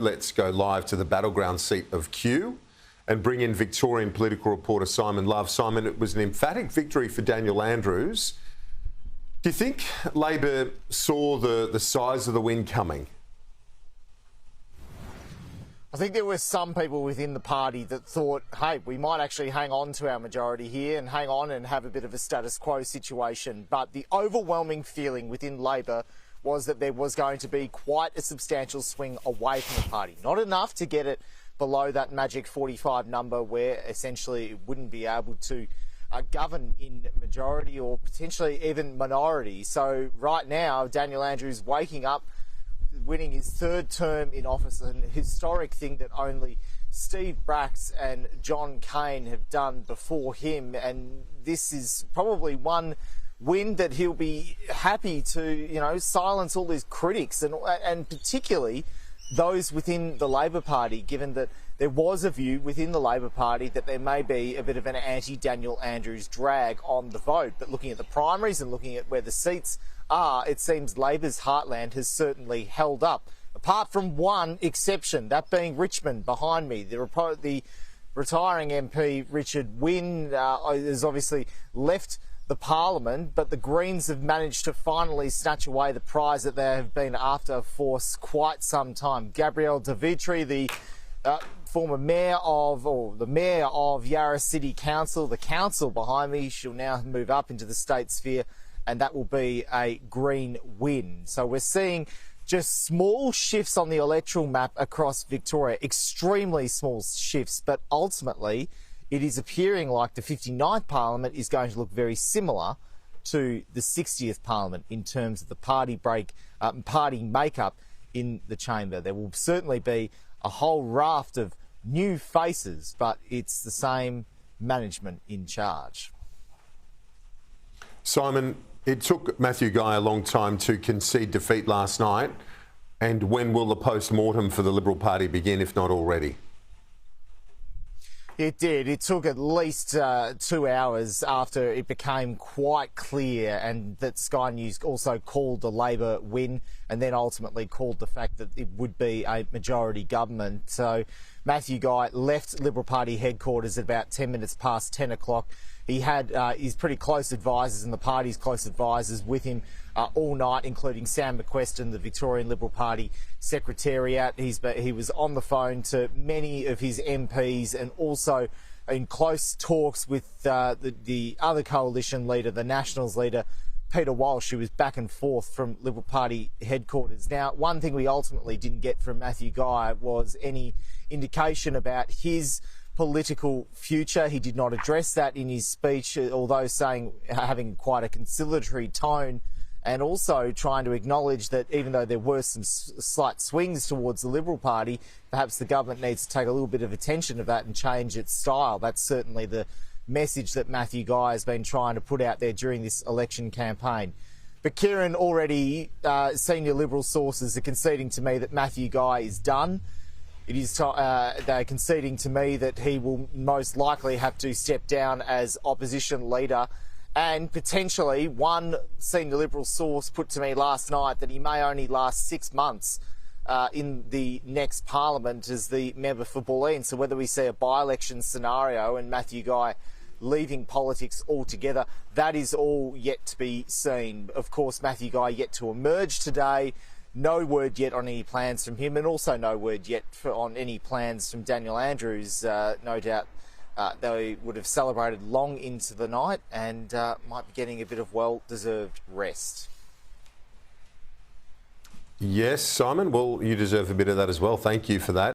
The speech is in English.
Let's go live to the battleground seat of Kew and bring in Victorian political reporter Simon Love. Simon, it was an emphatic victory for Daniel Andrews. Do you think Labor saw the size of the win coming? I think there were some people within the party that thought, hey, we might actually hang on to our majority here and hang on and have a bit of a status quo situation. But the overwhelming feeling within Labor was that there was going to be quite a substantial swing away from the party. Not enough to get it below that magic 45 number where essentially it wouldn't be able to govern in majority or potentially even minority. So right now, Daniel Andrews waking up, winning his third term in office, an historic thing that only Steve Bracks and John Cain have done before him. And this is probably one win that he'll be happy to, silence all his critics and particularly those within the Labor Party, given that there was a view within the Labor Party that there may be a bit of an anti-Daniel Andrews drag on the vote. But looking at the primaries and looking at where the seats are, it seems Labor's heartland has certainly held up, apart from one exception, that being Richmond behind me. The retiring MP, Richard Wynne, has obviously left the Parliament, but the Greens have managed to finally snatch away the prize that they have been after for quite some time. Gabrielle Davitri, the former mayor of Yarra City Council, the council behind me, she'll now move up into the state sphere, and that will be a Green win. So we're seeing just small shifts on the electoral map across Victoria, extremely small shifts, but ultimately it is appearing like the 59th Parliament is going to look very similar to the 60th Parliament in terms of the party makeup in the chamber. There will certainly be a whole raft of new faces, but it's the same management in charge. Simon, it took Matthew Guy a long time to concede defeat last night. And when will the post-mortem for the Liberal Party begin, if not already? It did. It took at least 2 hours after it became quite clear, and that Sky News also called the Labor win and then ultimately called the fact that it would be a majority government. So Matthew Guy left Liberal Party headquarters at about 10 minutes past 10 o'clock. He had his pretty close advisors and the party's close advisors with him all night, including Sam McQuestion, the Victorian Liberal Party Secretariat. He was on the phone to many of his MPs and also in close talks with the other coalition leader, the Nationals leader, Peter Walsh, who was back and forth from Liberal Party headquarters. Now, one thing we ultimately didn't get from Matthew Guy was any indication about his political future. He did not address that in his speech, although having quite a conciliatory tone and also trying to acknowledge that even though there were some slight swings towards the Liberal Party, perhaps the government needs to take a little bit of attention of that and change its style. That's certainly the message that Matthew Guy has been trying to put out there during this election campaign. But Kieran, already senior Liberal sources are conceding to me that Matthew Guy is done. It is they're conceding to me that he will most likely have to step down as opposition leader. And potentially, one senior Liberal source put to me last night that he may only last 6 months in the next Parliament as the member for Bulleen. So whether we see a by-election scenario and Matthew Guy leaving politics altogether, that is all yet to be seen. Of course, Matthew Guy yet to emerge today. No word yet on any plans from him, and also no word yet on any plans from Daniel Andrews. No doubt they would have celebrated long into the night and might be getting a bit of well-deserved rest. Yes, Simon. Well, you deserve a bit of that as well. Thank you for that.